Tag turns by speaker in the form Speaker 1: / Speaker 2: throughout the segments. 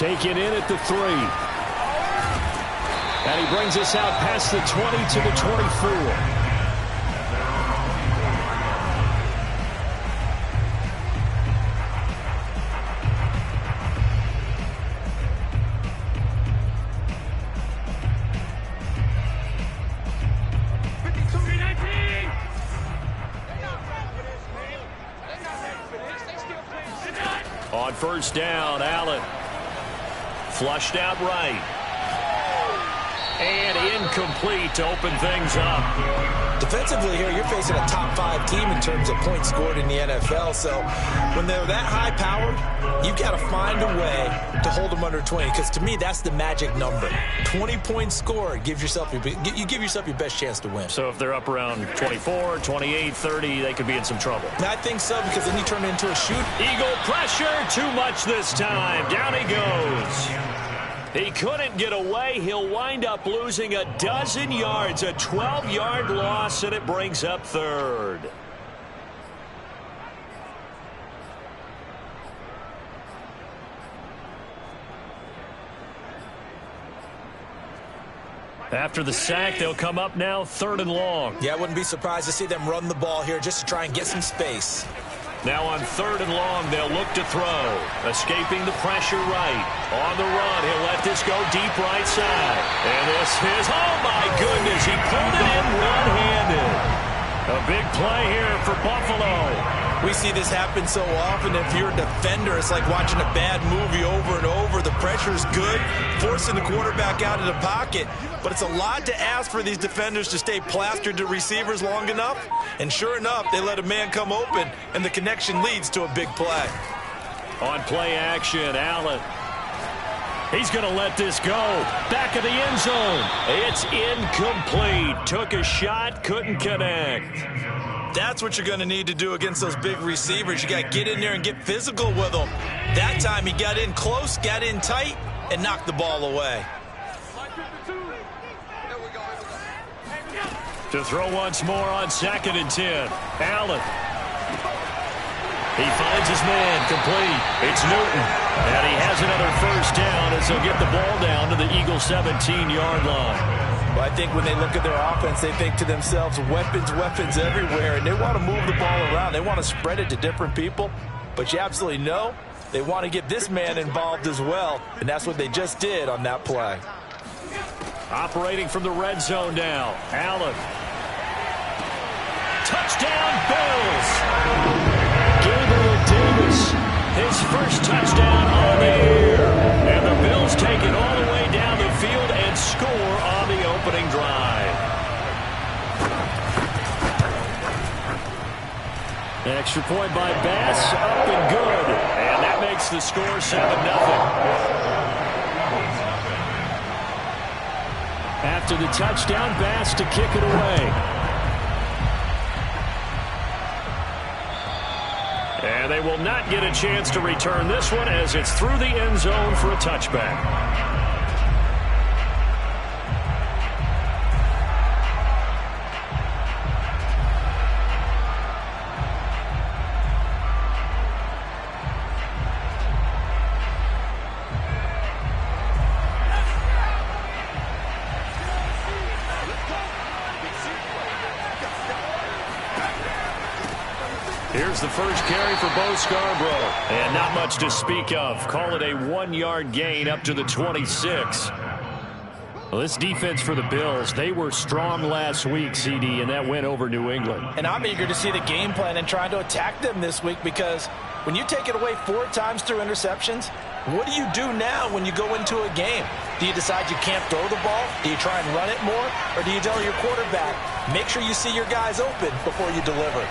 Speaker 1: Taken in at the 3. And he brings us out past the 20 to the 24. On first down, Allen. Flushed out right. And incomplete to open things up.
Speaker 2: Defensively here, you're facing a top 5 team in terms of points scored in the NFL. So when they're that high-powered, you've got to find a way to hold them under 20. Because to me, that's the magic number. 20 points scored gives yourself you give yourself your best chance to win.
Speaker 1: So if they're up around 24, 28, 30, they could be in some trouble.
Speaker 2: I think so, because then you turn it into a shoot.
Speaker 1: Eagle pressure, too much this time. Down he goes. He couldn't get away. He'll wind up losing a dozen yards, a 12-yard loss, and it brings up third. After the sack, they'll come up now 3rd and long.
Speaker 2: Yeah, I wouldn't be surprised to see them run the ball here just to try and get some space.
Speaker 1: Now on 3rd and long, they'll look to throw. Escaping the pressure right. On the run, he'll let this go deep right side. And this is, oh my goodness, he pulled it in one-handed. A big play here for Buffalo.
Speaker 2: We see this happen so often. If you're a defender, it's like watching a bad movie over and over. The pressure's good, forcing the quarterback out of the pocket. But it's a lot to ask for these defenders to stay plastered to receivers long enough. And sure enough, they let a man come open, and the connection leads to a big play.
Speaker 1: On play action, Allen. He's going to let this go. Back of the end zone. It's incomplete. Took a shot, couldn't connect.
Speaker 2: That's what you're going to need to do against those big receivers. You got to get in there and get physical with them. That time he got in close, got in tight, and knocked the ball away.
Speaker 1: To throw once more on 2nd and 10. Allen. He finds his man, complete. It's Newton. And he has another first down as he'll get the ball down to the Eagles' 17-yard line.
Speaker 2: Well, I think when they look at their offense, they think to themselves, weapons, weapons everywhere, and they want to move the ball around. They want to spread it to different people, but you absolutely know they want to get this man involved as well, and that's what they just did on that play.
Speaker 1: Operating from the red zone now, Allen. Touchdown, Bills! Gabriel Davis, his first touchdown on the year. And the Bills take it all the way down the field and score on the opening drive. Extra point by Bass, up and good. And that makes the score 7-0. After the touchdown, Bass to kick it away. And they will not get a chance to return this one as it's through the end zone for a touchback. Here's the first carry for Bo Scarborough. And not much to speak of. Call it a 1-yard gain up to the 26. Well, this defense for the Bills, they were strong last week, CD, and that went over New England.
Speaker 2: And I'm eager to see the game plan and trying to attack them this week, because when you take it away 4 times through interceptions, what do you do now when you go into a game? Do you decide you can't throw the ball? Do you try and run it more? Or do you tell your quarterback, make sure you see your guys open before you deliver?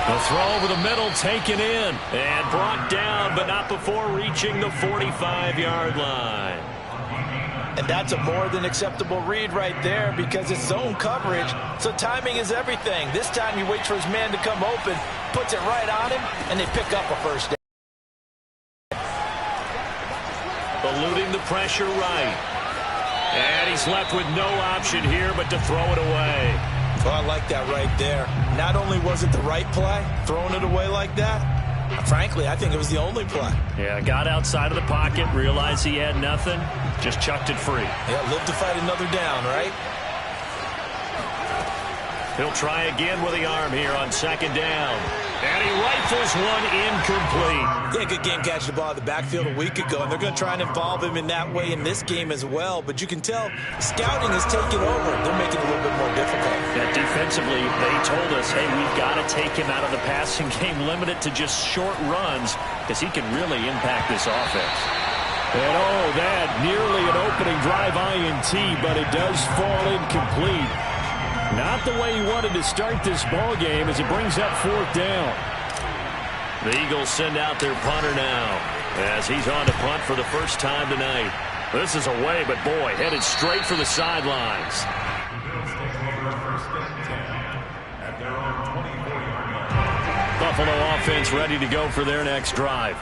Speaker 1: The throw over the middle, taken in, and brought down, but not before reaching the 45-yard line.
Speaker 2: And that's a more than acceptable read right there, because it's zone coverage, so timing is everything. This time he waits for his man to come open, puts it right on him, and they pick up a first down.
Speaker 1: Eluding the pressure right. And he's left with no option here but to throw it away.
Speaker 2: Well, I like that right there. Not only was it the right play, throwing it away like that, Frankly, I think it was the only play.
Speaker 1: Yeah, got outside of the pocket, realized he had nothing, just chucked it free.
Speaker 2: Yeah, live to fight another down, right?
Speaker 1: He'll try again with the arm here on second down. And he rifles one incomplete.
Speaker 2: Yeah, good game catching the ball in the backfield a week ago, and they're going to try and involve him in that way in this game as well. But you can tell scouting has taken over. They're making it a little bit more difficult.
Speaker 1: Yeah, defensively, they told us, hey, we've got to take him out of the passing game, limit it to just short runs, because he can really impact this offense.
Speaker 3: And oh, that nearly an opening drive INT, but it does fall incomplete. Not the way he wanted to start this ball game as it brings up fourth down.
Speaker 1: The Eagles send out their punter now as he's on to punt for the first time tonight. This is away, but boy, headed straight for the sidelines. Buffalo offense ready to go for their next drive.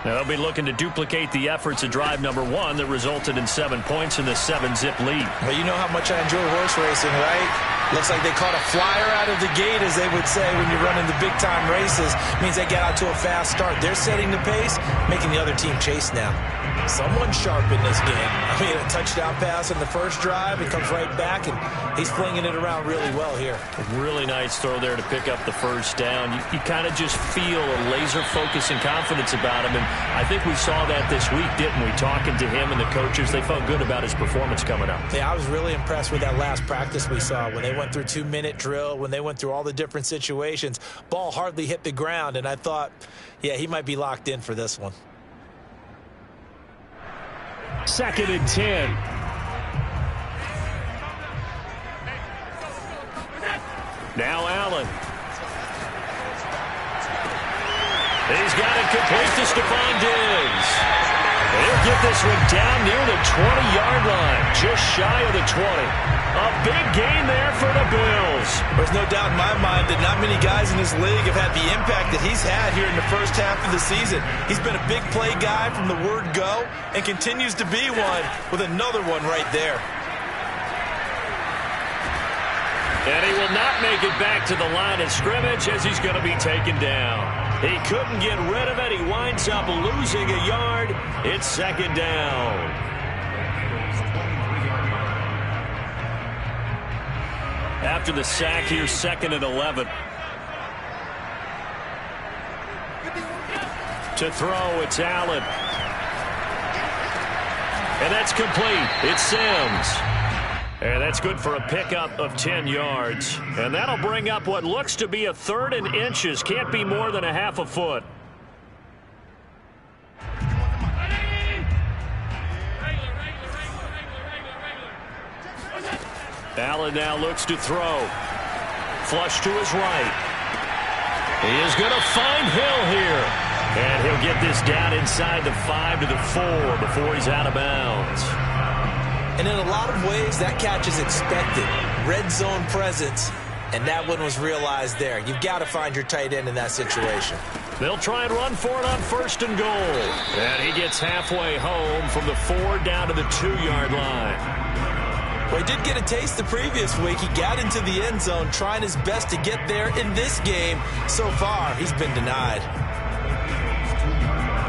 Speaker 1: Now, they'll be looking to duplicate the efforts of drive number 1 that resulted in 7 points in the 7-zip lead.
Speaker 2: Well, you know how much I enjoy horse racing, right? Looks like they caught a flyer out of the gate, as they would say when you're running the big-time races. Means they get out to a fast start. They're setting the pace, making the other team chase now. Someone sharp in this game. I mean, a touchdown pass on the first drive. It comes right back, and he's flinging it around really well here.
Speaker 1: A really nice throw there to pick up the first down. You kind of just feel a laser focus and confidence about him, and I think we saw that this week, didn't we? Talking to him and the coaches, they felt good about his performance coming up.
Speaker 2: Yeah, I was really impressed with that last practice we saw when they went through 2-minute drill, when they went through all the different situations. Ball hardly hit the ground, and I thought, yeah, he might be locked in for this one.
Speaker 3: 2nd and 10.
Speaker 1: Now Allen. He's got it complete to Stephon Diggs. He'll get this one down near the 20-yard line, just shy of the 20. A big gain there for the Bills.
Speaker 2: There's no doubt in my mind that not many guys in this league have had the impact that he's had here in the first half of the season. He's been a big play guy from the word go and continues to be one with another one right there.
Speaker 1: And he will not make it back to the line of scrimmage as he's going to be taken down. He couldn't get rid of it. He winds up losing a yard. It's second down. After the sack, here's 2nd and 11. To throw, it's Allen. And that's complete. It's Sims. And that's good for a pickup of 10 yards. And that'll bring up what looks to be a 3rd and inches. Can't be more than a half a foot. Allen now looks to throw. Flush to his right. He is going to find Hill here. And he'll get this down inside the 5 to the 4 before he's out of bounds.
Speaker 2: And in a lot of ways, that catch is expected. Red zone presence, and that one was realized there. You've got to find your tight end in that situation.
Speaker 1: They'll try and run for it on 1st and goal. And he gets halfway home from the 4 down to the 2-yard line.
Speaker 2: Well, he did get a taste the previous week. He got into the end zone, trying his best to get there in this game. So far, he's been denied.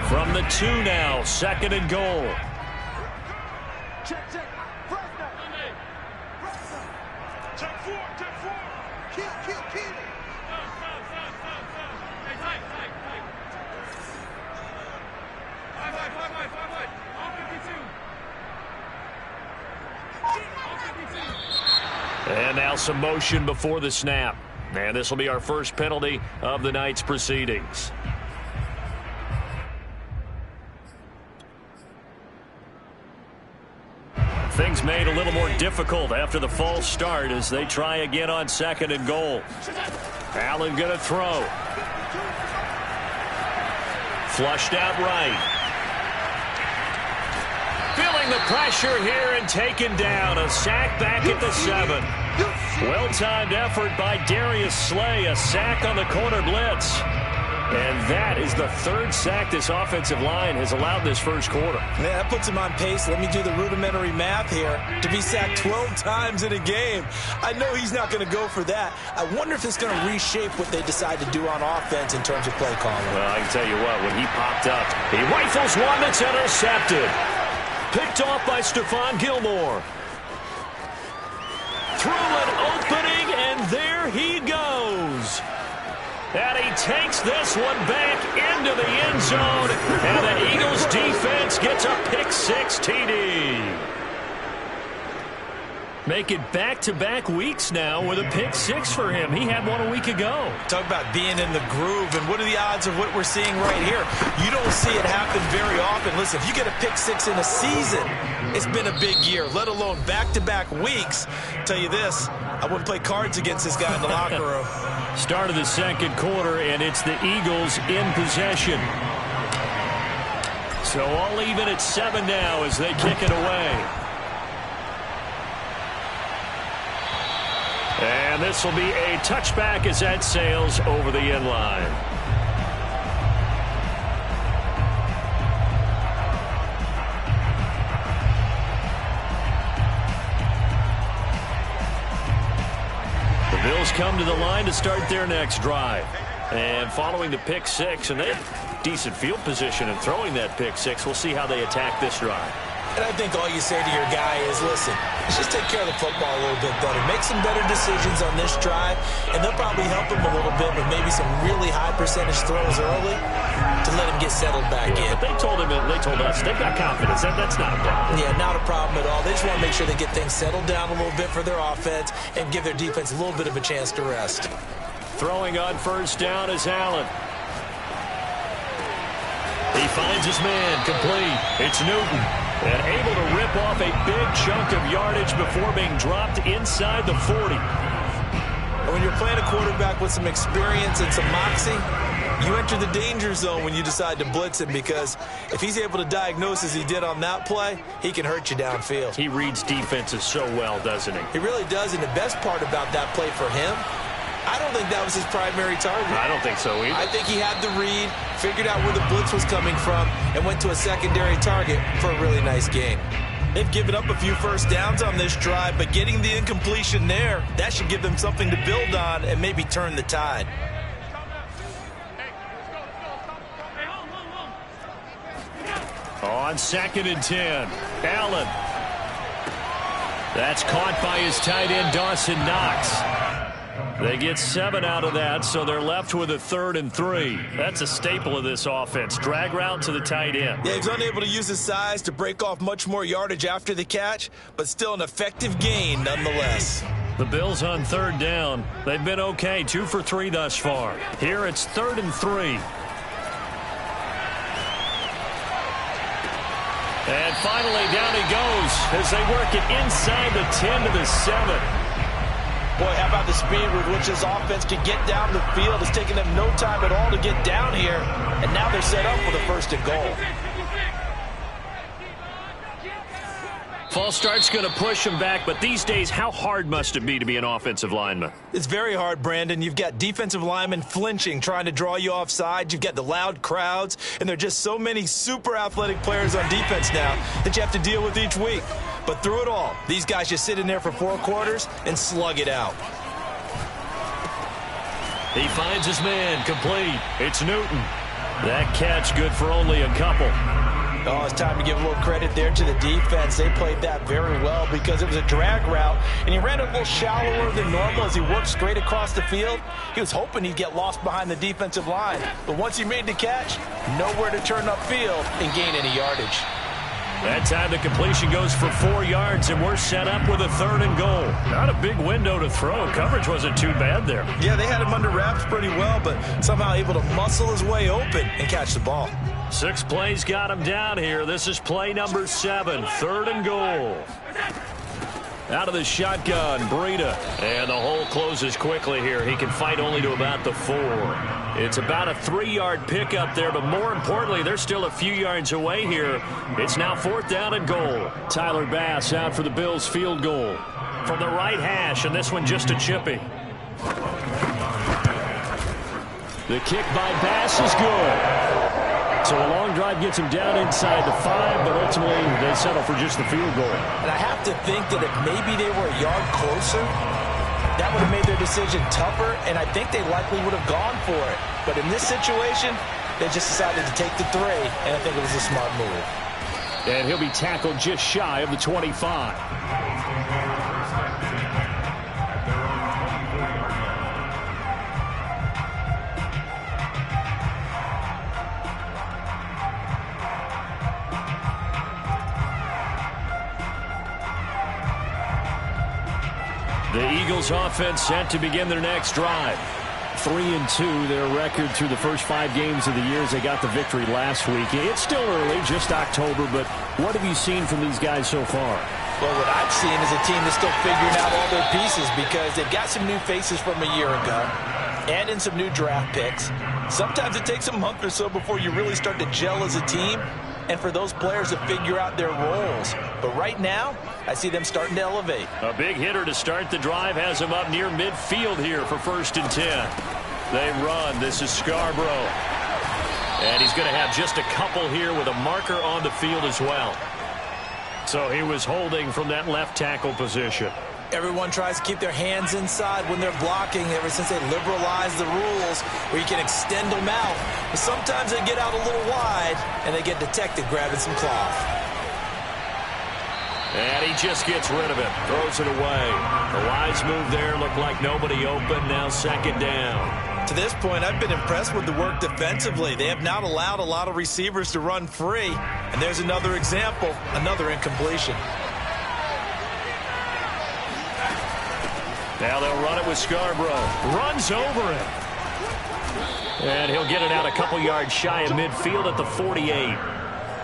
Speaker 1: From the 2 now, 2nd and goal.
Speaker 4: Check. Check 4. Kill.
Speaker 1: And now some motion before the snap. And this will be our first penalty of the night's proceedings. Things made a little more difficult after the false start as they try again on 2nd and goal. Allen going to throw. Flushed out right. Feeling the pressure here and taken down. A sack back at the 7. Well-timed effort by Darius Slay. A sack on the corner blitz.
Speaker 3: And that is the third sack this offensive line has allowed this first quarter.
Speaker 2: Yeah, that puts him on pace. Let me do the rudimentary math here. To be sacked 12 times in a game. I know he's not going to go for that. I wonder if it's going to reshape what they decide to do on offense in terms of play calling.
Speaker 3: Well, I can tell you what, when he popped up, he rifles one that's intercepted. Picked off by Stephon Gilmore. Through an opening, and there he goes. And he takes this one back into the end zone. And the Eagles defense gets a pick-6 TD. Make it back-to-back weeks now with a pick-6 for him. He had one a week ago.
Speaker 2: Talk about being in the groove, and what are the odds of what we're seeing right here? You don't see it happen very often. Listen, if you get a pick-6 in a season, it's been a big year, let alone back-to-back weeks. Tell you this, I wouldn't play cards against this guy in the locker room.
Speaker 3: Start of the second quarter, and it's the Eagles in possession. So all even at 7 now as they kick it away. And this will be a touchback as that sails over the end line. The Bills come to the line to start their next drive. And following the pick-6, and they have decent field position in throwing that pick-6. We'll see how they attack this drive.
Speaker 2: And I think all you say to your guy is, listen, let's just take care of the football a little bit better. Make some better decisions on this drive, and they'll probably help him a little bit with maybe some really high percentage throws early to let him get settled back in.
Speaker 3: But they told us they've got confidence. That's not a problem.
Speaker 2: Yeah, not a problem at all. They just want to make sure they get things settled down a little bit for their offense and give their defense a little bit of a chance to rest.
Speaker 3: Throwing on first down is Allen. He finds his man, complete. It's Newton. And able to rip off a big chunk of yardage before being dropped inside the 40.
Speaker 2: When you're playing a quarterback with some experience and some moxie, you enter the danger zone when you decide to blitz him, because if he's able to diagnose as he did on that play, he can hurt you downfield.
Speaker 3: He reads defenses so well, doesn't he?
Speaker 2: He really does, and the best part about that play for him, I don't think that was his primary target.
Speaker 3: I don't think so either.
Speaker 2: I think he had the read, figured out where the blitz was coming from, and went to a secondary target for a really nice gain. They've given up a few first downs on this drive, but getting the incompletion there, that should give them something to build on and maybe turn the tide.
Speaker 3: On 2nd and 10, Allen. That's caught by his tight end, Dawson Knox. They get 7 out of that, so they're left with a 3rd and 3. That's a staple of this offense. Drag route to the tight end.
Speaker 2: Yeah, he's unable to use his size to break off much more yardage after the catch, but still an effective gain nonetheless.
Speaker 3: The Bills on 3rd down. They've been okay, 2 for 3 thus far. Here it's 3rd and 3. And finally down he goes as they work it inside the 10 to the 7.
Speaker 2: Boy, how about the speed with which this offense can get down the field? It's taken them no time at all to get down here, and now they're set up with a 1st and goal.
Speaker 3: False start's going to push him back, but these days, how hard must it be to be an offensive lineman?
Speaker 2: It's very hard, Brandon. You've got defensive linemen flinching, trying to draw you offside. You've got the loud crowds, and there are just so many super athletic players on defense now that you have to deal with each week. But through it all, these guys just sit in there for 4 quarters and slug it out.
Speaker 3: He finds his man, complete. It's Newton. That catch good for only a couple.
Speaker 2: Oh, it's time to give a little credit there to the defense. They played that very well because it was a drag route, and he ran a little shallower than normal as he worked straight across the field. He was hoping he'd get lost behind the defensive line, but once he made the catch, nowhere to turn upfield and gain any yardage.
Speaker 3: That time the completion goes for 4 yards, and we're set up with a 3rd and goal. Not a big window to throw. Coverage wasn't too bad there.
Speaker 2: Yeah, they had him under wraps pretty well, but somehow able to muscle his way open and catch the ball.
Speaker 3: 6 plays got him down here. This is play number 7, 3rd and goal. Out of the shotgun, Breida. And the hole closes quickly here. He can fight only to about the 4. It's about a 3-yard pickup there, but more importantly, they're still a few yards away here. It's now 4th down and goal. Tyler Bass out for the Bills field goal. From the right hash, and this one just a chippy. The kick by Bass is good. So a long drive gets him down inside the 5, but ultimately they settle for just the field goal.
Speaker 2: And I have to think that if maybe they were a yard closer, that would have made their decision tougher, and I think they likely would have gone for it. But in this situation, they just decided to take the 3, and I think it was a smart move.
Speaker 3: And he'll be tackled just shy of the 25. The Eagles offense set to begin their next drive. 3-2, their record through the first 5 games of the year as they got the victory last week. It's still early, just October, but what have you seen from these guys so far?
Speaker 2: Well, what I've seen is a team that's still figuring out all their pieces because they've got some new faces from a year ago and in some new draft picks. Sometimes it takes a month or so before you really start to gel as a team and for those players to figure out their roles. But right now, I see them starting to elevate.
Speaker 3: A big hitter to start the drive has him up near midfield here for 1st and 10. They run. This is Scarborough. And he's going to have just a couple here with a marker on the field as well. So he was holding from that left tackle position.
Speaker 2: Everyone tries to keep their hands inside when they're blocking ever since they liberalized the rules where you can extend them out. But sometimes they get out a little wide and they get detected grabbing some cloth.
Speaker 3: And he just gets rid of it. Throws it away. The wise move there. Looked like nobody open. Now 2nd down.
Speaker 2: To this point, I've been impressed with the work defensively. They have not allowed a lot of receivers to run free. And there's another example, another incompletion.
Speaker 3: Now they'll run it with Scarborough. Runs over it. And he'll get it out a couple yards shy of midfield at the 48.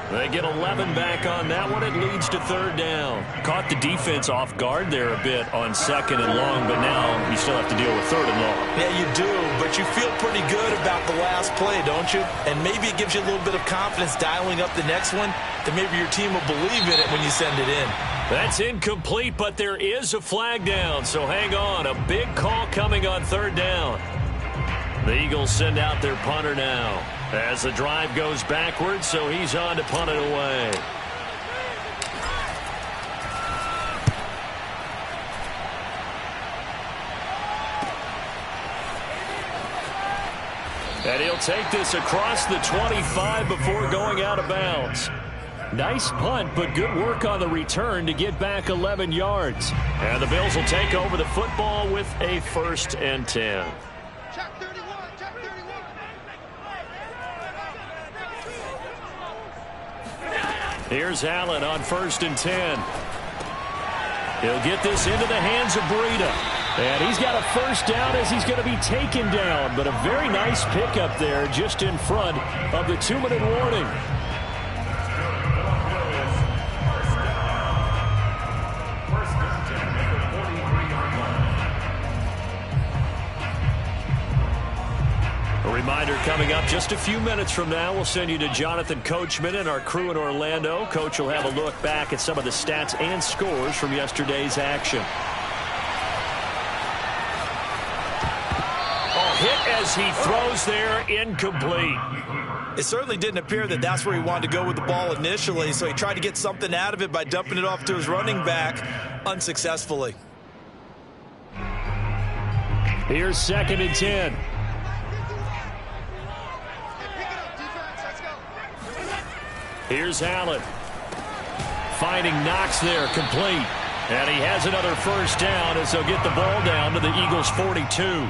Speaker 3: They get 11 back on that one. It leads to 3rd down. Caught the defense off guard there a bit on 2nd and long, but now you still have to deal with 3rd and long.
Speaker 2: Yeah, you do, but you feel pretty good about the last play, don't you? And maybe it gives you a little bit of confidence dialing up the next one, that maybe your team will believe in it when you send it in.
Speaker 3: That's incomplete, but there is a flag down, so hang on. A big call coming on 3rd down. The Eagles send out their punter now as the drive goes backwards, so he's on to punt it away. And he'll take this across the 25 before going out of bounds. Nice punt, but good work on the return to get back 11 yards. And the Bills will take over the football with a 1st and 10.
Speaker 4: Check 31, check 31.
Speaker 3: Here's Allen on 1st and 10. He'll get this into the hands of Breida. And he's got a 1st down as he's going to be taken down. But a very nice pickup there just in front of the 2-minute warning. A reminder coming up just a few minutes from now, we'll send you to Jonathan Coachman and our crew in Orlando. Coach will have a look back at some of the stats and scores from yesterday's action. Hit as he throws there, incomplete.
Speaker 2: It certainly didn't appear that that's where he wanted to go with the ball initially, so he tried to get something out of it by dumping it off to his running back unsuccessfully.
Speaker 3: Here's 2nd and 10. Here's Allen. Finding Knox there, complete. And he has another 1st down as they'll get the ball down to the Eagles' 42.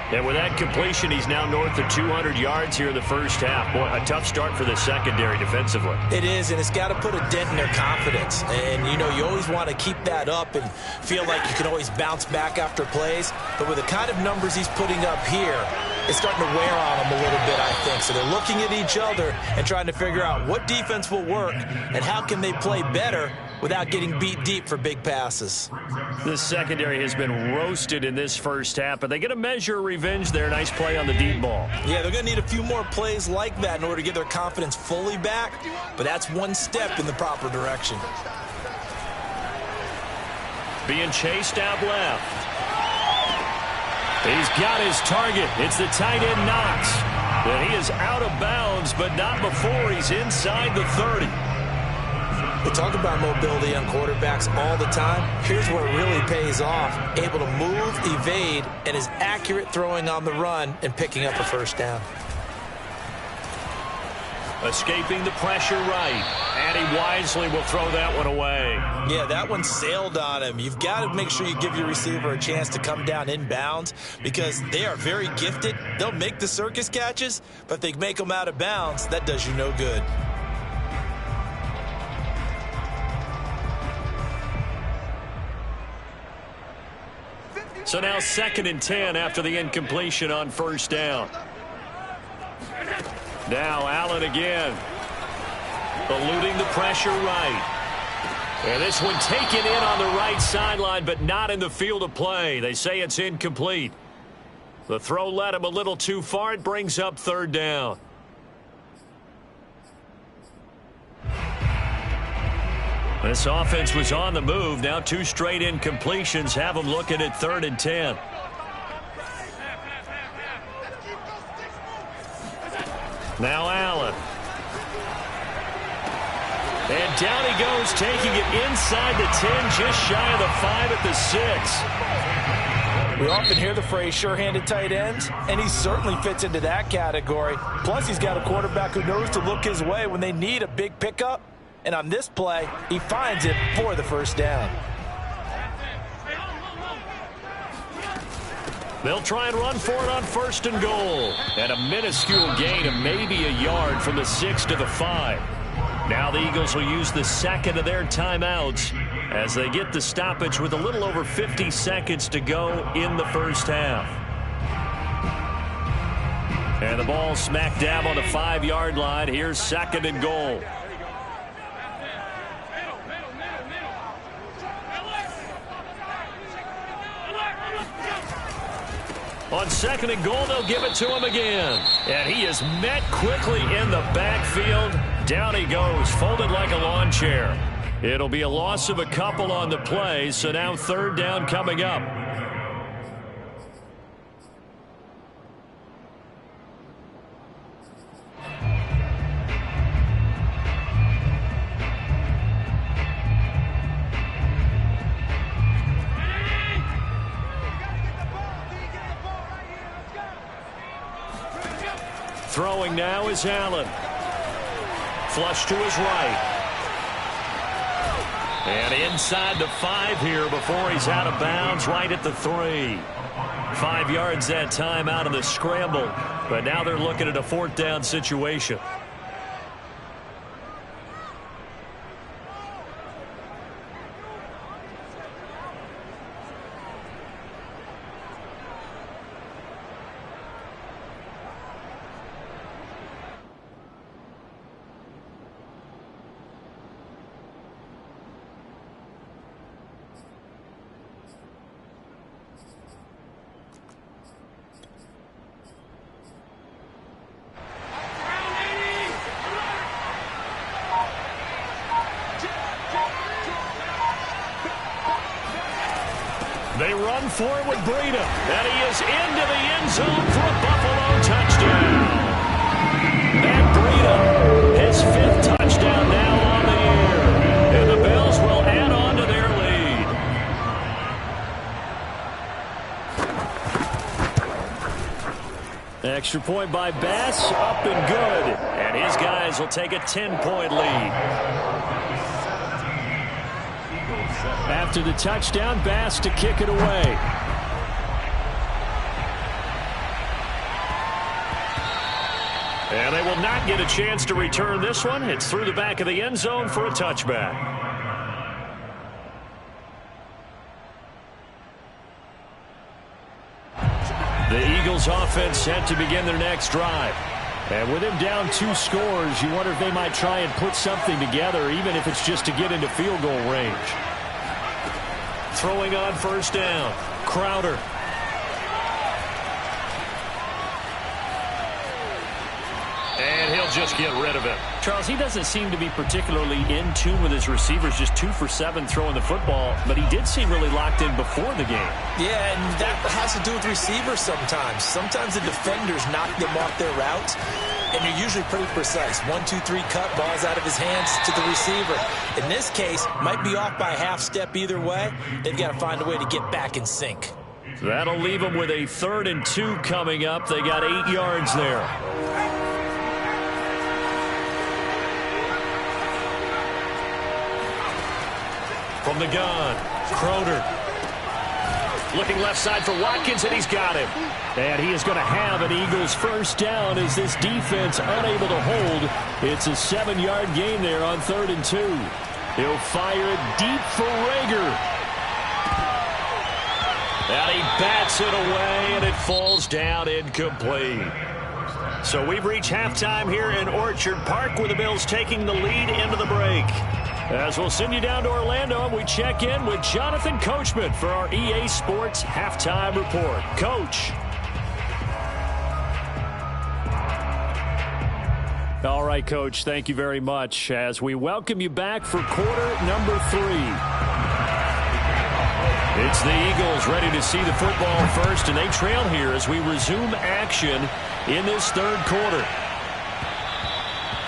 Speaker 3: And with that completion, he's now north of 200 yards here in the first half. Boy, a tough start for the secondary defensively.
Speaker 2: It is, and it's got to put a dent in their confidence. And, you know, you always want to keep that up and feel like you can always bounce back after plays. But with the kind of numbers he's putting up here, it's starting to wear on them a little bit, I think. So they're looking at each other and trying to figure out what defense will work and how can they play better without getting beat deep for big passes.
Speaker 3: This secondary has been roasted in this first half, but they get a measure of revenge there. Nice play on the deep ball.
Speaker 2: Yeah, they're going to need a few more plays like that in order to get their confidence fully back, but that's one step in the proper direction. Being chased out left.
Speaker 3: He's got his target. It's the tight end Knox. And he is out of bounds, but not before he's inside the 30.
Speaker 2: They talk about mobility on quarterbacks all the time. Here's where it really pays off. Able to move, evade, and is accurate throwing on the run and picking up a first down.
Speaker 3: Escaping the pressure right. And he wisely will throw that one away.
Speaker 2: Yeah, that one sailed on him. You've got to make sure you give your receiver a chance to come down inbounds because they are very gifted. They'll make the circus catches, but if they make them out of bounds, that does you no good.
Speaker 3: So now 2nd and 10 after the incompletion on first down. Now Allen again. Eluding the pressure right. And this one taken in on the right sideline, but not in the field of play. They say it's incomplete. The throw led him a little too far. It brings up 3rd down. This offense was on the move. Now 2 straight incompletions have them looking at 3rd and 10. Now Allen. And down he goes, taking it inside the 10, just shy of the 5 at the 6.
Speaker 2: We often hear the phrase sure-handed tight ends, and he certainly fits into that category. Plus, he's got a quarterback who knows to look his way when they need a big pickup. And on this play, he finds it for the first down.
Speaker 3: They'll try and run for it on 1st and goal. And a minuscule gain of maybe a yard from the 6 to the 5. Now the Eagles will use the 2nd of their timeouts as they get the stoppage with a little over 50 seconds to go in the first half. And the ball smack dab on the 5-yard line. Here's 2nd and goal. On 2nd and goal, they'll give it to him again. And he is met quickly in the backfield. Down he goes, folded like a lawn chair. It'll be a loss of a couple on the play, so now 3rd down coming up. Throwing now is Allen. Flush to his right. And inside the 5 here before he's out of bounds, right at the 3. 5 yards that time out of the scramble. But now they're looking at a 4th down situation. They run for it with Breida, and he is into the end zone for a Buffalo touchdown. And Breida, his 5th touchdown now on the year. And the Bills will add on to their lead. Extra point by Bass, up and good. And his guys will take a 10-point lead. After the touchdown, Bass to kick it away. And they will not get a chance to return this one. It's through the back of the end zone for a touchback. The Eagles offense set to begin their next drive. And with him down 2 scores, you wonder if they might try and put something together, even if it's just to get into field goal range. Throwing on 1st down, Crowder. And he'll
Speaker 1: just get rid of it.
Speaker 3: Charles, he doesn't seem to be particularly in tune with his receivers, just 2 for 7 throwing the football, but he did seem really locked in before the game.
Speaker 2: Yeah, and that has to do with receivers sometimes. Sometimes the defenders knock them off their routes, and you're usually pretty precise. 1, 2, 3 cut, balls out of his hands to the receiver. In this case, might be off by a half step either way. They've got to find a way to get back in sync.
Speaker 3: That'll leave them with a 3rd and 2 coming up. They got 8 yards there. From the gun, Crowder. Looking left side for Watkins, and he's got him. And he is going to have an Eagles first down as this defense unable to hold. It's a 7-yard gain there on 3rd and 2. He'll fire it deep for Rager. And he bats it away, and it falls down incomplete. So we've reached halftime here in Orchard Park with the Bills taking the lead into the break. As we'll send you down to Orlando, and we check in with Jonathan Coachman for our EA Sports Halftime Report. Coach. All right, Coach, thank you very much as we welcome you back for quarter number 3. It's the Eagles ready to see the football first, and they trail here as we resume action in this 3rd quarter.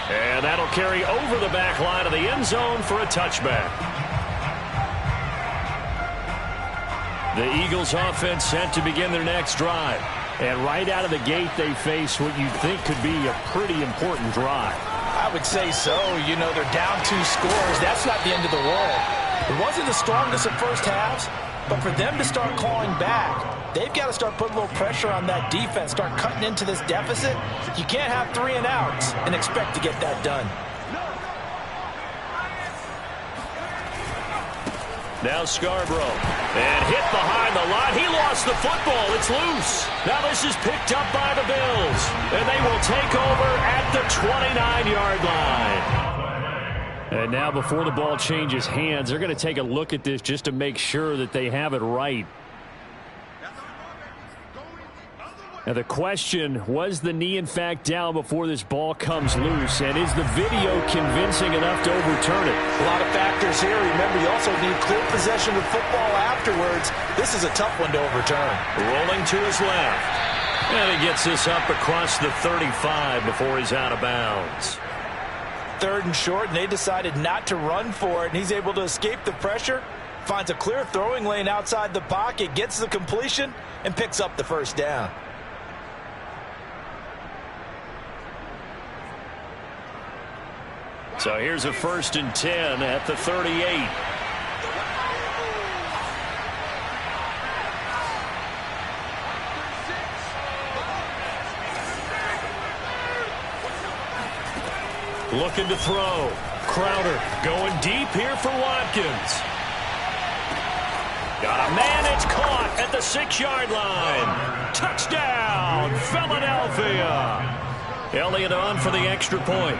Speaker 3: And that'll carry over the back line of the end zone for a touchback. The Eagles offense set to begin their next drive. And right out of the gate, they face what you'd think could be a pretty important drive.
Speaker 2: I would say so. You know, they're down 2 scores. That's not the end of the world. It wasn't the strongest of first halves, but for them to start clawing back, they've got to start putting a little pressure on that defense, start cutting into this deficit. You can't have 3 and outs and expect to get that done.
Speaker 3: Now Scarborough, and hit behind the line. He lost the football. It's loose. Now this is picked up by the Bills, and they will take over at the 29-yard line. And now before the ball changes hands, they're going to take a look at this just to make sure that they have it right. Now the question, was the knee in fact down before this ball comes loose? And is the video convincing enough to overturn it?
Speaker 2: A lot of factors here. Remember, you also need clear possession of football afterwards. This is a tough one to overturn.
Speaker 3: Rolling to his left. And he gets this up across the 35 before he's out of bounds.
Speaker 2: 3rd and short, and they decided not to run for it, and he's able to escape the pressure, finds a clear throwing lane outside the pocket, gets the completion, and picks up the first down.
Speaker 3: So here's a 1st and 10 at the 38. Looking to throw. Crowder going deep here for Watkins. Got a man, it's caught at the 6-yard line. Touchdown, Philadelphia. Elliott on for the extra point.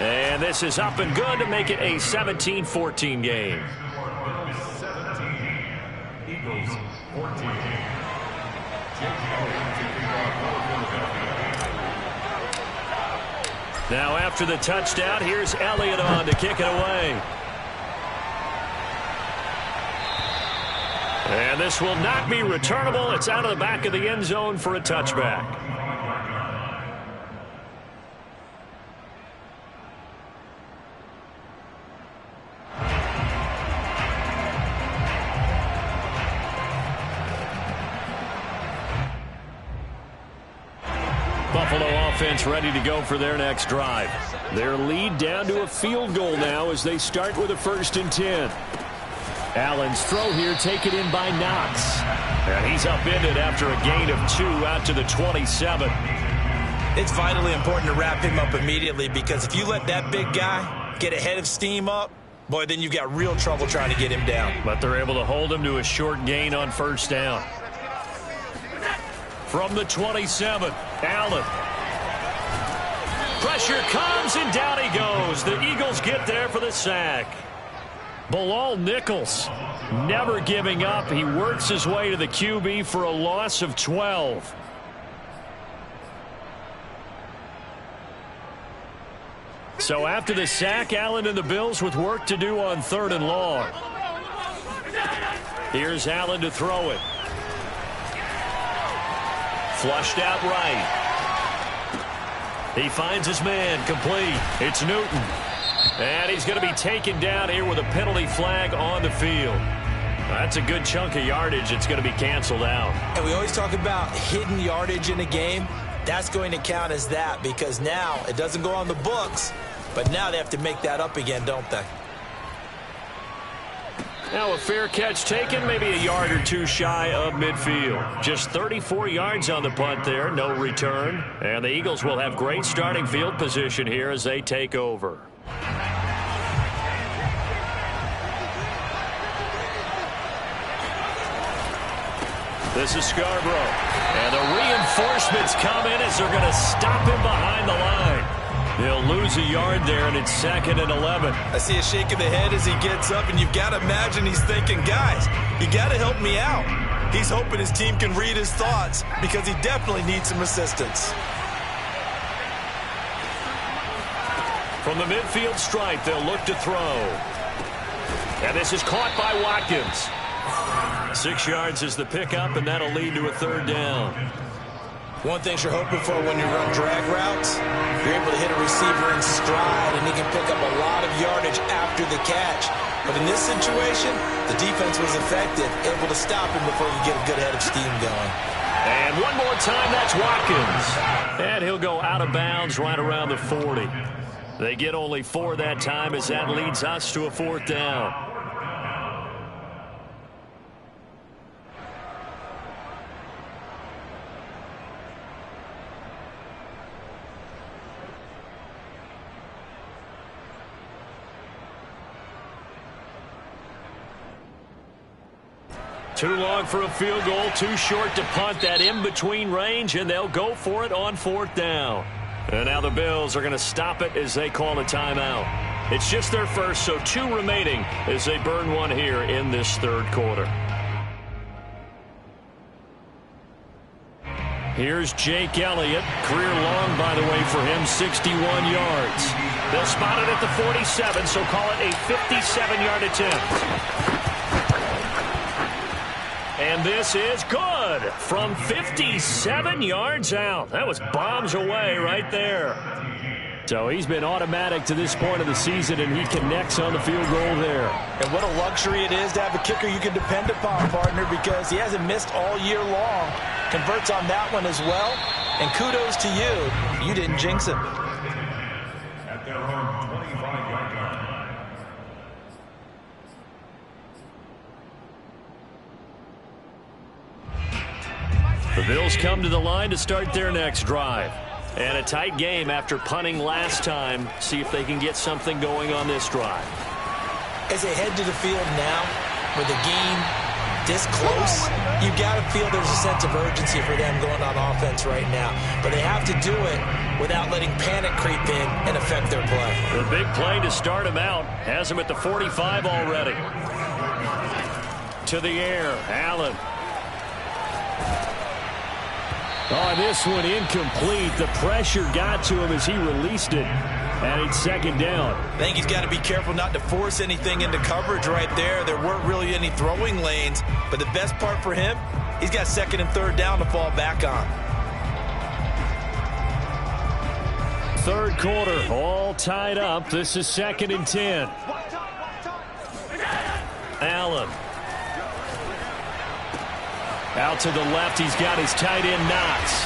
Speaker 3: And this is up and good to make it a 17-14 game.
Speaker 5: 17, Eagles 14.
Speaker 3: Now after the touchdown, here's Elliott on to kick it away. And this will not be returnable. It's out of the back of the end zone for a touchback. Buffalo offense ready to go for their next drive. Their lead down to a field goal now as they start with a 1st and 10. Allen's throw here taken in by Knox. And he's upended after a gain of 2 out to the 27.
Speaker 2: It's vitally important to wrap him up immediately, because if you let that big guy get a head of steam up, boy, then you've got real trouble trying to get him down.
Speaker 3: But they're able to hold him to a short gain on 1st down. From the 27, Allen. Pressure comes, and down he goes. The Eagles get there for the sack. Bilal Nichols, never giving up. He works his way to the QB for a loss of 12. So after the sack, Allen and the Bills with work to do on 3rd and long. Here's Allen to throw it. Flushed out right. He finds his man, complete. It's Newton. And he's going to be taken down here with a penalty flag on the field. That's a good chunk of yardage. It's going to be canceled out.
Speaker 2: And we always talk about hidden yardage in a game. That's going to count as that because now it doesn't go on the books, but now they have to make that up again, don't they?
Speaker 3: Now a fair catch taken, maybe a yard or two shy of midfield. Just 34 yards on the punt there, no return. And the Eagles will have great starting field position here as they take over. This is Scarborough. And the reinforcements come in as they're going to stop him behind the line. He'll lose a yard there, and it's 2nd and 11.
Speaker 2: I see a shake of the head as he gets up, and you've got to imagine he's thinking, guys, you got to help me out. He's hoping his team can read his thoughts because he definitely needs some assistance.
Speaker 3: From the midfield stripe, they'll look to throw. And this is caught by Watkins. 6 yards is the pickup, and that'll lead to a 3rd down.
Speaker 2: One thing you're hoping for when you run drag routes, you're able to hit a receiver in stride, and he can pick up a lot of yardage after the catch. But in this situation, the defense was effective, able to stop him before he get a good head of steam going.
Speaker 3: And one more time, that's Watkins. And he'll go out of bounds right around the 40. They get only 4 that time as that leads us to a 4th down. Too long for a field goal, too short to punt that in-between range, and they'll go for it on 4th down. And now the Bills are going to stop it as they call a timeout. It's just their first, so 2 remaining as they burn one here in this 3rd quarter. Here's Jake Elliott. Career long, by the way, for him, 61 yards. They'll spot it at the 47, so call it a 57-yard attempt. And this is good from 57 yards out. That was bombs away right there. So he's been automatic to this point of the season, and he connects on the field goal there.
Speaker 2: And what a luxury it is to have a kicker you can depend upon, partner, because he hasn't missed all year long. Converts on that one as well. And kudos to you. You didn't jinx him.
Speaker 5: At their own 25-yard line.
Speaker 3: The Bills come to the line to start their next drive. And a tight game after punting last time. See if they can get something going on this drive.
Speaker 2: As they head to the field now, with the game this close, you've got to feel there's a sense of urgency for them going on offense right now. But they have to do it without letting panic creep in and affect their play.
Speaker 3: The big play to start him out has him at the 45 already. To the air, Allen. Oh, this one incomplete. The pressure got to him as he released it. And it's 2nd down.
Speaker 2: I think he's got to be careful not to force anything into coverage right there. There weren't really any throwing lanes. But the best part for him, he's got 2nd and 3rd down to fall back on.
Speaker 3: 3rd quarter, all tied up. This is 2nd and 10. Allen. Out to the left, he's got his tight end Knox.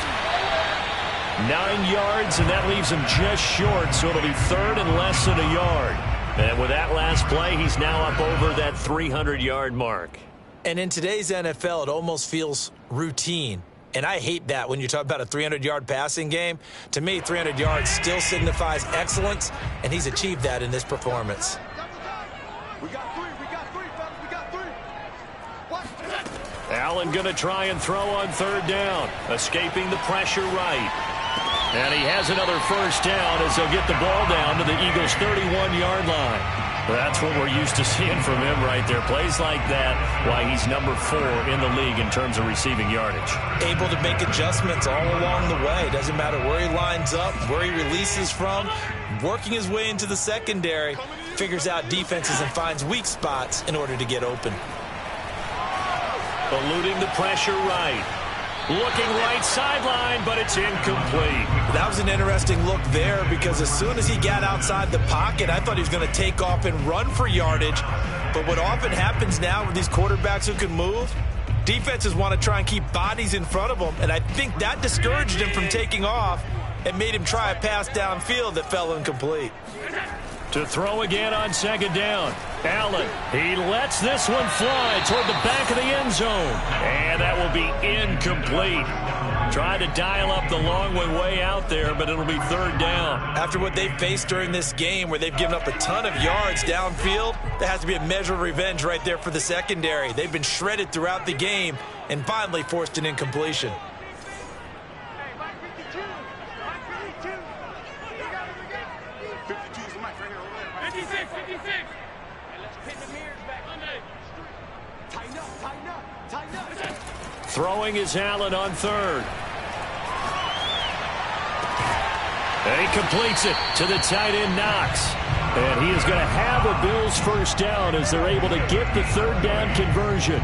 Speaker 3: 9 yards, and that leaves him just short, so it'll be 3rd and less than a yard. And with that last play, he's now up over that 300-yard mark.
Speaker 2: And in today's NFL, it almost feels routine. And I hate that when you talk about a 300-yard passing game. To me, 300 yards still signifies excellence, and he's achieved that in this performance.
Speaker 4: We got 3, fellas, we got 3. What?
Speaker 3: Allen going to try and throw on 3rd down, escaping the pressure right. And he has another 1st down as they'll get the ball down to the Eagles' 31-yard line. That's what we're used to seeing from him right there. Plays like that, why he's number 4 in the league in terms of receiving yardage.
Speaker 2: Able to make adjustments all along the way. Doesn't matter where he lines up, where he releases from. Working his way into the secondary, figures out defenses and finds weak spots in order to get open.
Speaker 3: Eluding the pressure right. Looking right sideline, but it's incomplete.
Speaker 2: That was an interesting look there because as soon as he got outside the pocket, I thought he was going to take off and run for yardage. But what often happens now with these quarterbacks who can move, defenses want to try and keep bodies in front of them, and I think that discouraged him from taking off and made him try a pass downfield that fell incomplete.
Speaker 3: To throw again on second down. Allen, he lets this one fly toward the back of the end zone. And that will be incomplete. Tried to dial up the long way out there, but it'll be third down.
Speaker 2: After what they've faced during this game where they've given up a ton of yards downfield, there has to be a measure of revenge right there for the secondary. They've been shredded throughout the game and finally forced an incompletion.
Speaker 4: 56. Let's pin the mirrors back. Tighten up.
Speaker 3: Throwing is Allen on third. And he completes it to the tight end, Knox. And he is going to have a Bills first down as they're able to get the third down conversion.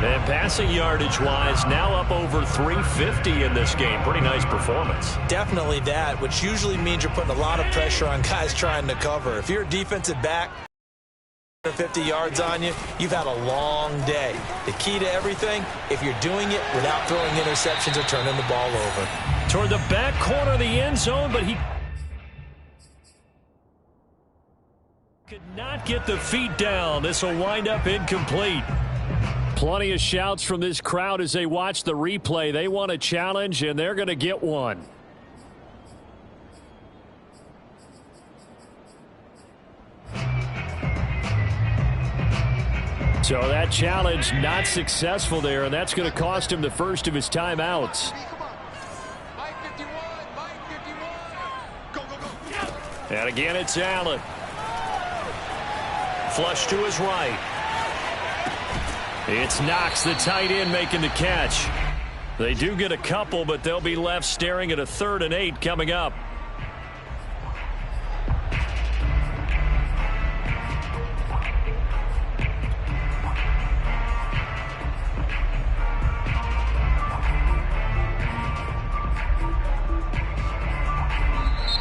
Speaker 3: And passing yardage-wise, now up over 350 in this game. Pretty nice performance.
Speaker 2: Definitely that, which usually means you're putting a lot of pressure on guys trying to cover. If you're a defensive back, 50 yards on you, you've had a long day. The key to everything, if you're doing it without throwing interceptions or turning the ball over.
Speaker 3: Toward the back corner of the end zone, but he could not get the feet down. This will wind up incomplete. Plenty of shouts from this crowd as they watch the replay. They want a challenge, and they're going to get one. So that challenge not successful there, and that's going to cost him the first of his timeouts. And again, it's Allen. Flush to his right. It's Knox, the tight end, making the catch. They do get a couple, but they'll be left staring at a 3rd and 8 coming up.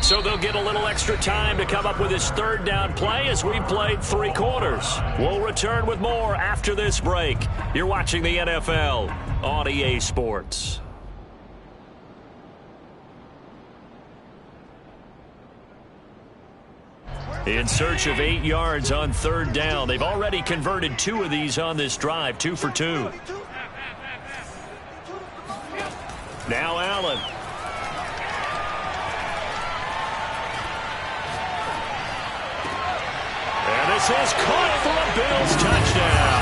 Speaker 3: So they'll get a little extra time to come up with his third down play as we've played 3 quarters. We'll return with more after this break. You're watching the NFL on EA Sports. In search of 8 yards on third down. They've already converted 2 of these on this drive, 2 for 2. Now Allen. And this is caught for a Bills touchdown.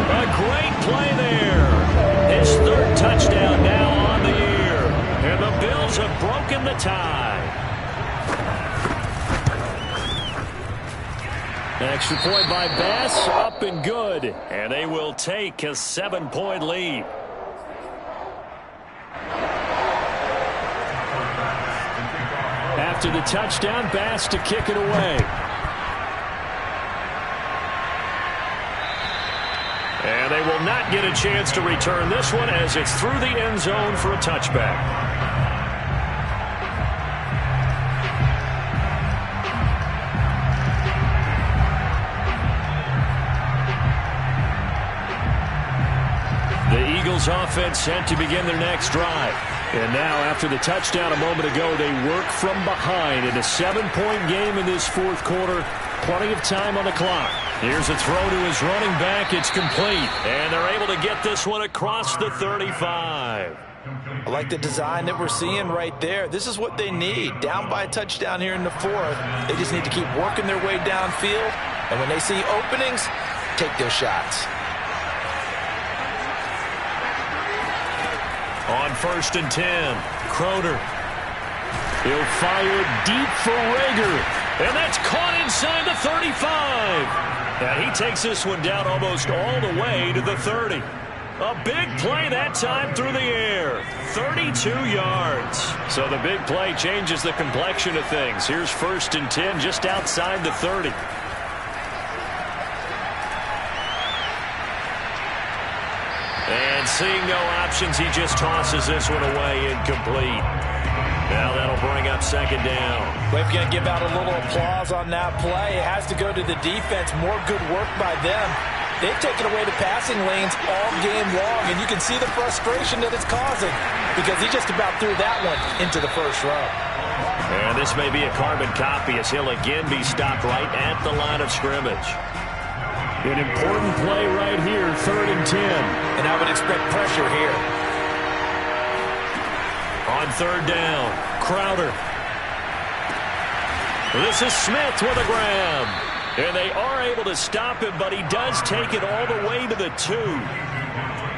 Speaker 3: A great play there. His 3rd touchdown now on the year. And the Bills have broken the tie. An extra point by Bass, up and good. And they will take a 7-point lead. After the touchdown, Bass to kick it away. And they will not get a chance to return this one as it's through the end zone for a touchback. The Eagles offense sent to begin their next drive. And now after the touchdown a moment ago, they work from behind in a 7-point game in this 4th quarter. Plenty of time on the clock. Here's a throw to his running back. It's complete. And they're able to get this one across the 35.
Speaker 2: I like the design that we're seeing right there. This is what they need. Down by a touchdown here in the 4th. They just need to keep working their way downfield. And when they see openings, take their shots.
Speaker 3: On 1st and 10, Crowder. He'll fire deep for Rager. And that's caught inside the 35. And he takes this one down almost all the way to the 30. A big play that time through the air. 32 yards. So the big play changes the complexion of things. Here's 1st and 10 just outside the 30. And seeing no options, he just tosses this one away incomplete. Now that'll bring up 2nd down.
Speaker 2: We're going to give out a little applause on that play. It has to go to the defense. More good work by them. They've taken away the passing lanes all game long, and you can see the frustration that it's causing because he just about threw that one into the first row.
Speaker 3: And this may be a carbon copy as he'll again be stopped right at the line of scrimmage. An important play right here, 3rd and 10.
Speaker 2: And I would expect pressure here.
Speaker 3: On 3rd down, Crowder. This is Smith with a grab. And they are able to stop him, but he does take it all the way to the 2.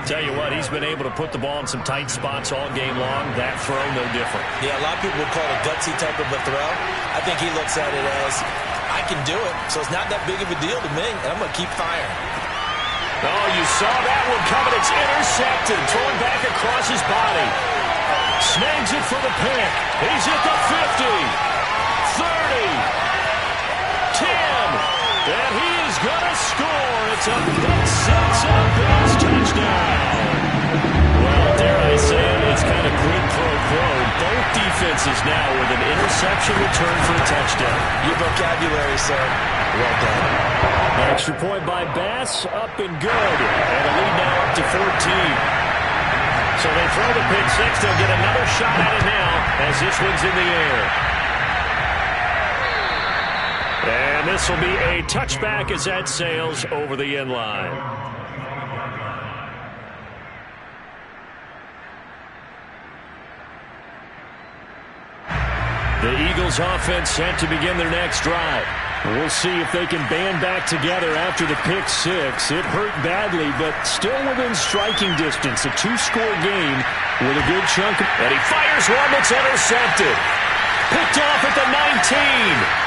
Speaker 3: Tell you what, he's been able to put the ball in some tight spots all game long. That throw, no different.
Speaker 2: Yeah, a lot of people would call it a gutsy type of a throw. I think he looks at it as, I can do it, so it's not that big of a deal to me, and I'm going to keep firing.
Speaker 3: Oh, you saw that one coming. It's intercepted. Thrown back across his body. Snags it for the pick. He's at the 50, 30. 10, and he is going to score. It's a pick six and a Bills touchdown. Well, dare I say it, it's kind of quid pro quo. Both defenses now with an interception return for a touchdown.
Speaker 2: Your vocabulary, sir. Well done.
Speaker 3: Extra point by Bass, up and good. And a lead now up to 14. So they throw the pick six. They'll get another shot at it now as this one's in the air. And this will be a touchback as that sails over the end line. The Eagles offense set to begin their next drive. We'll see if they can band back together after the pick six. It hurt badly, but still within striking distance. A 2-score game with a good chunk. And he fires one that's intercepted. Picked off at the 19.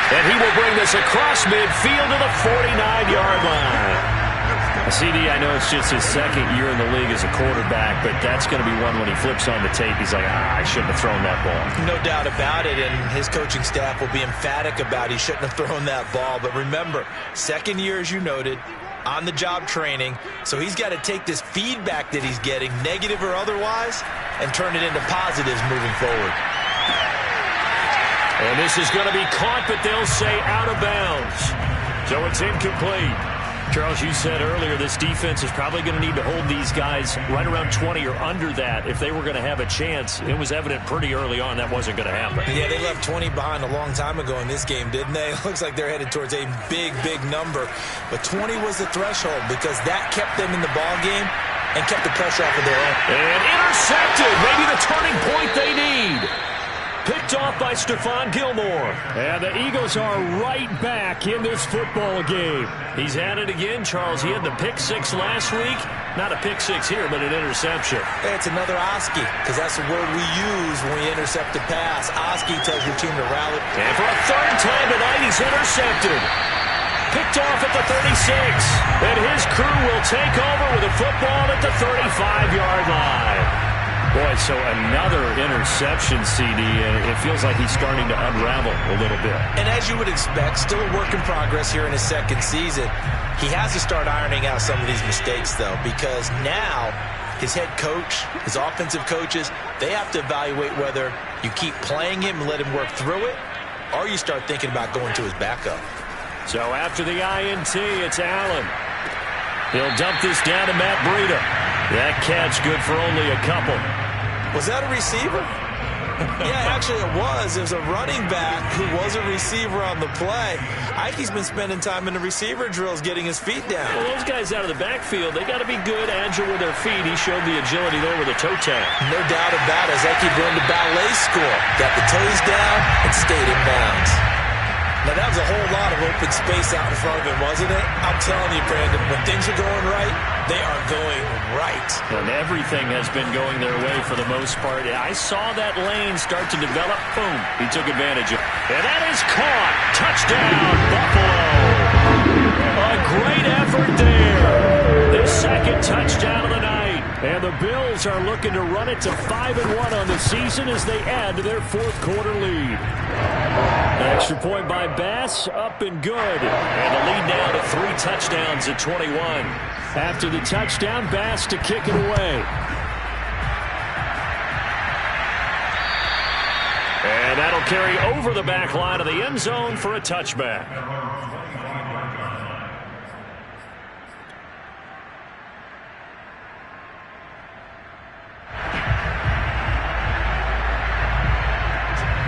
Speaker 3: And he will bring this across midfield to the 49-yard line. CD, I know it's just his 2nd year in the league as a quarterback, but that's going to be one when he flips on the tape. He's like, I shouldn't have thrown that ball.
Speaker 2: No doubt about it, and his coaching staff will be emphatic about he shouldn't have thrown that ball. But remember, 2nd year, as you noted, on-the-job training, so he's got to take this feedback that he's getting, negative or otherwise, and turn it into positives moving forward.
Speaker 3: And this is going to be caught, but they'll say out of bounds. So it's incomplete. Charles, you said earlier this defense is probably going to need to hold these guys right around 20 or under that if they were going to have a chance. It was evident pretty early on that wasn't going to happen.
Speaker 2: Yeah, they left 20 behind a long time ago in this game, didn't they? It looks like they're headed towards a big, big number. But 20 was the threshold because that kept them in the ball game and kept the pressure off of their own.
Speaker 3: And intercepted. Maybe the turning point they need. Picked off by Stephon Gilmore. And the Eagles are right back in this football game. He's had it again, Charles. He had the pick six last week. Not a pick six here, but an interception.
Speaker 2: It's another Oski, because that's the word we use when we intercept a pass. Oski tells your team to rally.
Speaker 3: And for a 3rd time tonight, he's intercepted. Picked off at the 36. And his crew will take over with a football at the 35-yard line. Boy, so another interception, CD, and it feels like he's starting to unravel a little bit.
Speaker 2: And as you would expect, still a work in progress here in his 2nd season. He has to start ironing out some of these mistakes, though, because now his head coach, his offensive coaches, they have to evaluate whether you keep playing him and let him work through it, or you start thinking about going to his backup.
Speaker 3: So after the INT, it's Allen. He'll dump this down to Matt Breida. That catch good for only a couple.
Speaker 2: Was that a receiver? Yeah, actually it was. It was a running back who was a receiver on the play. Ike's been spending time in the receiver drills getting his feet down.
Speaker 3: Well, those guys out of the backfield, they got to be good, agile with their feet. He showed the agility there with a toe tap.
Speaker 2: No doubt about it. As Ike learned the ballet school. Got the toes down and stayed in bounds. Now, that was a whole lot of open space out in front of him, wasn't it? I'm telling you, Brandon, when things are going right, they are going right.
Speaker 3: And everything has been going their way for the most part. I saw that lane start to develop. Boom. He took advantage of it. And that is caught. Touchdown, Buffalo. A great effort there. The second touchdown of the night. And the Bills are looking to run it to 5-1 on the season as they add to their fourth quarter lead. Extra point by Bass, up and good. And the lead now to 3 touchdowns at 21. After the touchdown, Bass to kick it away. And that'll carry over the back line of the end zone for a touchback.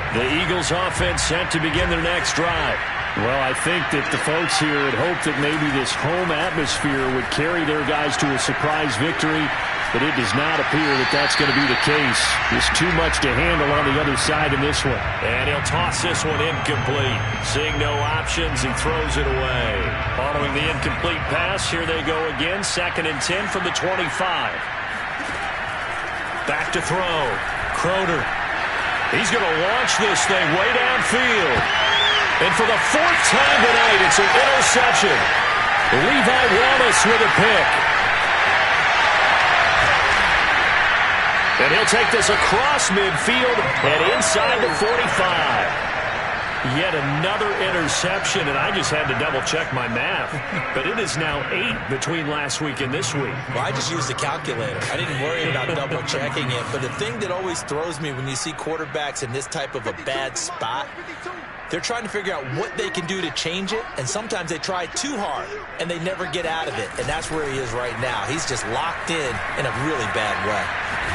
Speaker 3: The Eagles offense set to begin their next drive. Well, I think that the folks here had hoped that maybe this home atmosphere would carry their guys to a surprise victory, but it does not appear that that's going to be the case. There's too much to handle on the other side in this one.
Speaker 1: And he'll toss this one incomplete. Seeing no options, he throws it away. Following the incomplete pass, here they go again. 2nd and 10 from the 25. Back to throw. Crowder. He's going to launch this thing way downfield. And for the 4th time tonight, it's an interception. Levi Wallace with a pick. And he'll take this across midfield and inside the 45. Yet another interception, and I just had to double-check my math. But it is now 8 between last week and this week.
Speaker 2: Well, I just used the calculator. I didn't worry about double-checking it. But the thing that always throws me when you see quarterbacks in this type of a bad spot, they're trying to figure out what they can do to change it, and sometimes they try too hard, and they never get out of it. And that's where he is right now. He's just locked in a really bad way.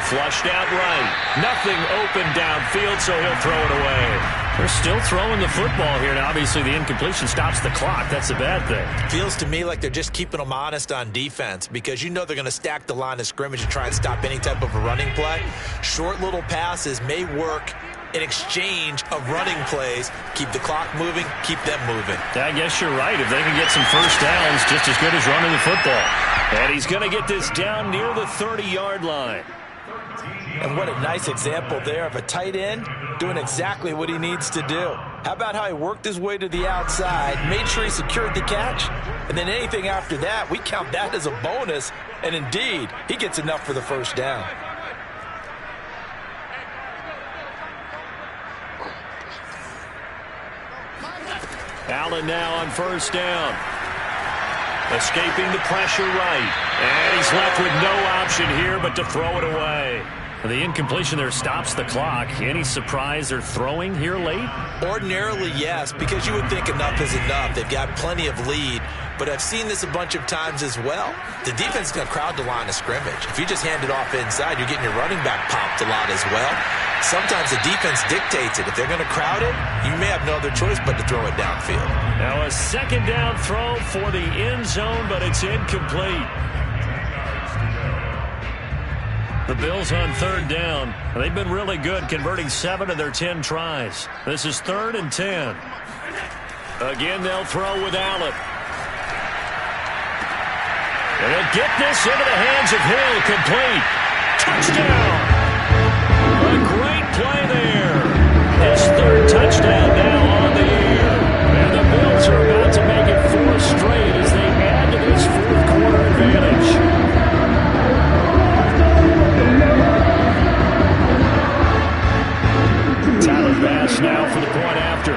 Speaker 1: Flushed out right. Nothing open downfield, so he'll throw it away.
Speaker 3: They're still throwing the football here. Now, obviously, the incompletion stops the clock. That's a bad thing.
Speaker 2: Feels to me like they're just keeping them honest on defense because you know they're going to stack the line of scrimmage and try and stop any type of a running play. Short little passes may work in exchange of running plays. Keep the clock moving, keep them moving.
Speaker 3: I guess you're right. If they can get some first downs, just as good as running the football.
Speaker 1: And he's going to get this down near the 30-yard line.
Speaker 2: And what a nice example there of a tight end doing exactly what he needs to do. How about how he worked his way to the outside, made sure he secured the catch, and then anything after that, we count that as a bonus. And indeed, he gets enough for the first down.
Speaker 1: Allen now on first down. Escaping the pressure right. And he's left with no option here but to throw it away.
Speaker 3: The incompletion there stops the clock. Any surprise they're throwing here late?
Speaker 2: Ordinarily, yes, because you would think enough is enough. They've got plenty of lead. But I've seen this a bunch of times as well. The defense is going to crowd the line of scrimmage. If you just hand it off inside, you're getting your running back popped a lot as well. Sometimes the defense dictates it. If they're going to crowd it, you may have no other choice but to throw it downfield.
Speaker 1: Now a 2nd down throw for the end zone, but it's incomplete.
Speaker 3: The Bills on 3rd down. They've been really good, converting 7 of their 10 tries. This is 3rd and 10.
Speaker 1: Again, they'll throw with Allen. And they'll get this into the hands of Hill, complete. Touchdown! A great play there. His 3rd touchdown now on the year. And the Bills are about to make it 4 straight as they add to this 4th quarter advantage. Tyler Bass now for the point after.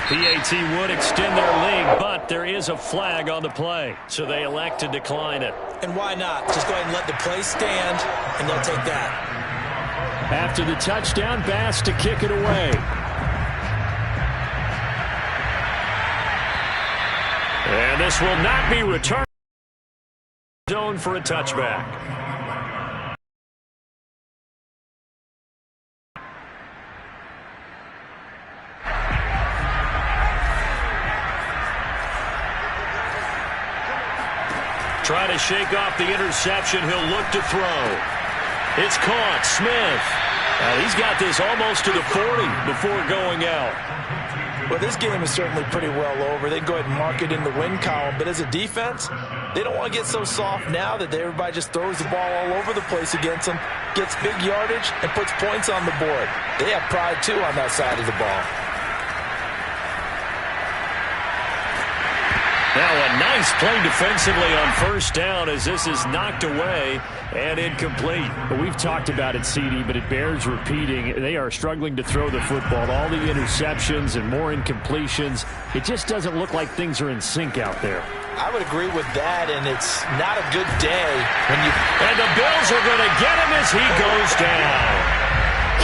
Speaker 1: PAT would extend their lead, but there is a flag on the play, so they elect to decline it.
Speaker 2: And why not? Just go ahead and let the play stand, and they'll take that.
Speaker 1: After the touchdown, Bass to kick it away. And this will not be returned. Zone for a touchback. Try to shake off the interception. He'll look to throw. It's caught. Smith.
Speaker 3: Now he's got this almost to the 40 before going out.
Speaker 2: Well, this game is certainly pretty well over. They can go ahead and mark it in the win column. But as a defense, they don't want to get so soft now that everybody just throws the ball all over the place against them, gets big yardage, and puts points on the board. They have pride, too, on that side of the ball.
Speaker 3: Now a nice play defensively on first down as this is knocked away and incomplete.
Speaker 6: But we've talked about it, CD, but it bears repeating. They are struggling to throw the football. All the interceptions and more incompletions. It just doesn't look like things are in sync out there.
Speaker 2: I would agree with that, and it's not a good day when you...
Speaker 3: And the Bills are going to get him as he goes down.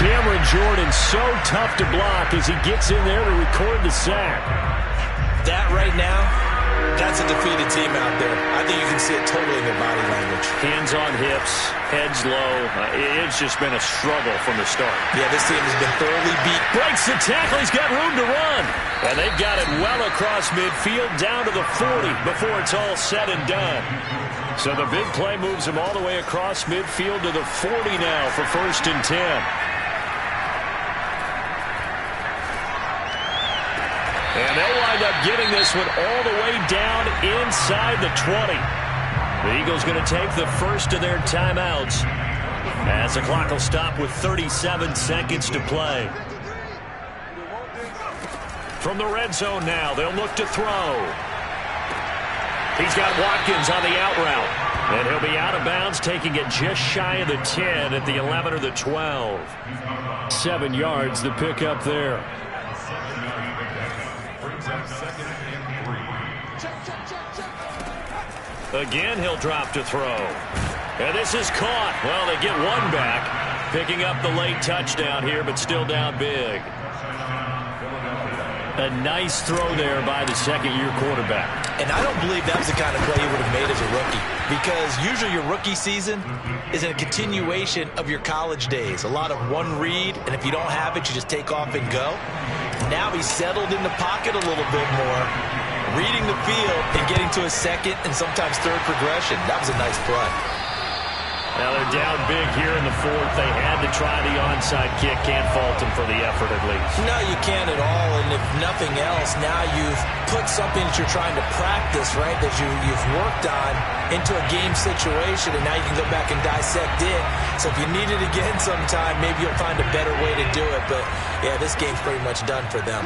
Speaker 6: Cameron Jordan so tough to block as he gets in there to record the sack.
Speaker 2: That right now, that's a defeated team out there. I think you can see it totally in their body language.
Speaker 3: Hands on hips, heads low. It's just been a struggle from the start.
Speaker 2: Yeah, this team has been thoroughly beat.
Speaker 3: Breaks the tackle. He's got room to run. And they've got it well across midfield down to the 40 before it's all said and done. So the big play moves him all the way across midfield to the 40 now for 1st and 10. And they'll wind up getting this one all the way down inside the 20. The Eagles going to take the first of their timeouts as the clock will stop with 37 seconds to play. From the red zone now, they'll look to throw. He's got Watkins on the out route. And he'll be out of bounds, taking it just shy of the 10 at the 11 or the 12.
Speaker 6: 7 yards, the pickup there.
Speaker 3: Again, he'll drop to throw. And this is caught. Well, they get one back, picking up the late touchdown here, but still down big. A nice throw there by the second-year quarterback.
Speaker 2: And I don't believe that was the kind of play he would have made as a rookie, because usually your rookie season is a continuation of your college days. A lot of one read, and if you don't have it, you just take off and go. Now he's settled in the pocket a little bit more, reading the field and getting to a second and sometimes third progression. That was a nice play.
Speaker 3: Now they're down big here in the 4th. They had to try the onside kick. Can't fault them for the effort at least.
Speaker 2: No, you can't at all. And if nothing else, now you've put something that you're trying to practice, right, that you've worked on into a game situation, and now you can go back and dissect it. So if you need it again sometime, maybe you'll find a better way to do it. But, yeah, this game's pretty much done for them.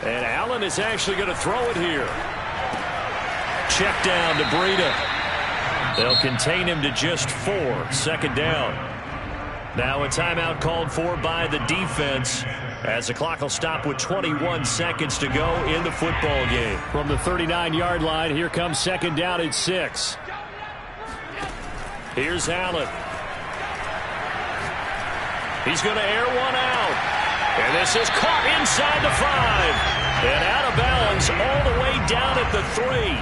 Speaker 3: And Allen is actually going to throw it here. Check down to Breida. They'll contain him to just 4. 2nd down. Now a timeout called for by the defense as the clock will stop with 21 seconds to go in the football game.
Speaker 6: From the 39-yard line, here comes 2nd down at 6.
Speaker 3: Here's Allen. He's going to air one out. And this is caught inside the 5. And out of bounds all the way down at the 3.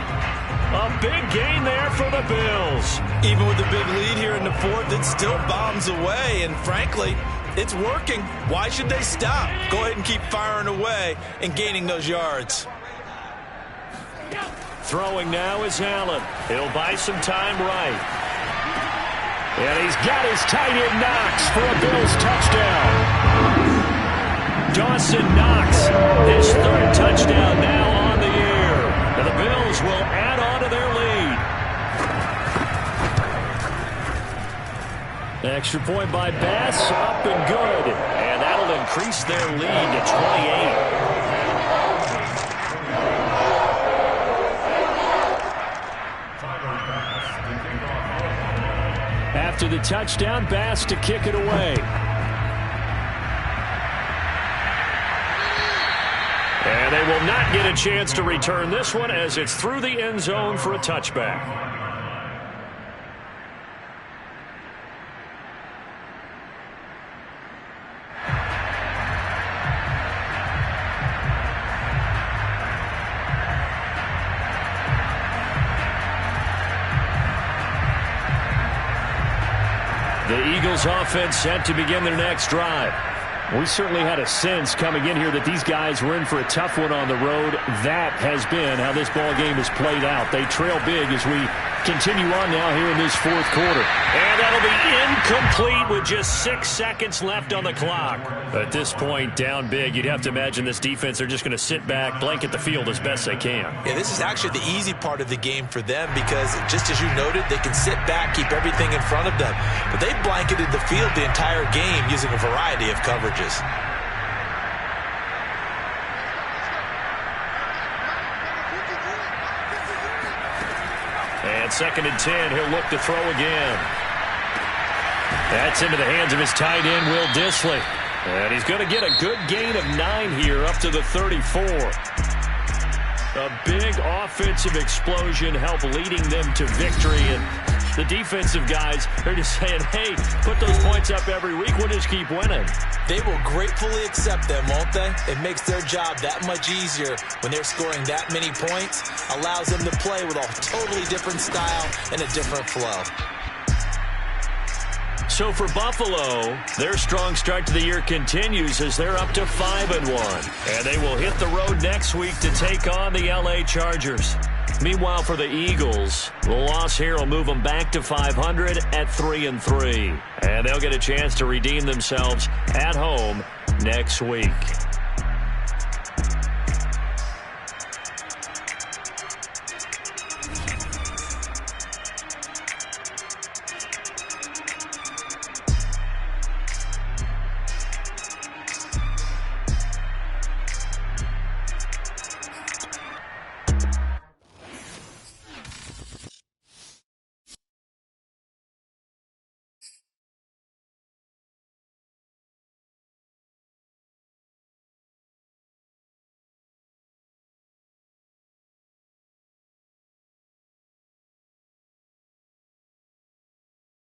Speaker 3: A big gain there for the Bills.
Speaker 2: Even with the big lead here in the 4th, it still bombs away. And frankly, it's working. Why should they stop? Go ahead and keep firing away and gaining those yards.
Speaker 3: Throwing now is Allen. He'll buy some time right. And he's got his tight end Knox for a Bills touchdown. Dawson Knox, his 3rd touchdown now on the year. And the Bills will add on to their lead.
Speaker 6: Extra point by Bass,
Speaker 3: Up and good. And that'll increase their lead to 28.
Speaker 6: After the touchdown, Bass to kick it away.
Speaker 3: And they will not get a chance to return this one as it's through the end zone for a touchback. The Eagles offense set to begin their next drive.
Speaker 6: We certainly had a sense coming in here that these guys were in for a tough one on the road. That has been how this ball game has played out. They trail big as we continue on now here in this fourth quarter.
Speaker 3: And that'll be incomplete with just 6 seconds left on the clock.
Speaker 6: At this point, down big, you'd have to imagine this defense are just going to sit back, blanket the field as best they can.
Speaker 2: Yeah, this is actually the easy part of the game for them because, just as you noted, they can sit back, keep everything in front of them. But they blanketed the field the entire game using a variety of coverages.
Speaker 3: And 2nd and 10, he'll look to throw again.
Speaker 6: That's into the hands of his tight end, Will Dissly.
Speaker 3: And he's going to get a good gain of 9 here up to the 34. A big offensive explosion helped leading them to victory. And the defensive guys are just saying, hey, put those points up every week. We'll just keep winning.
Speaker 2: They will gratefully accept them, won't they? It makes their job that much easier when they're scoring that many points. Allows them to play with a totally different style and a different flow.
Speaker 3: So for Buffalo, their strong start to the year continues as they're up to 5-1. And they will hit the road next week to take on the LA Chargers. Meanwhile, for the Eagles, the loss here will move them back to 500 at 3-3. And they'll get a chance to redeem themselves at home next week.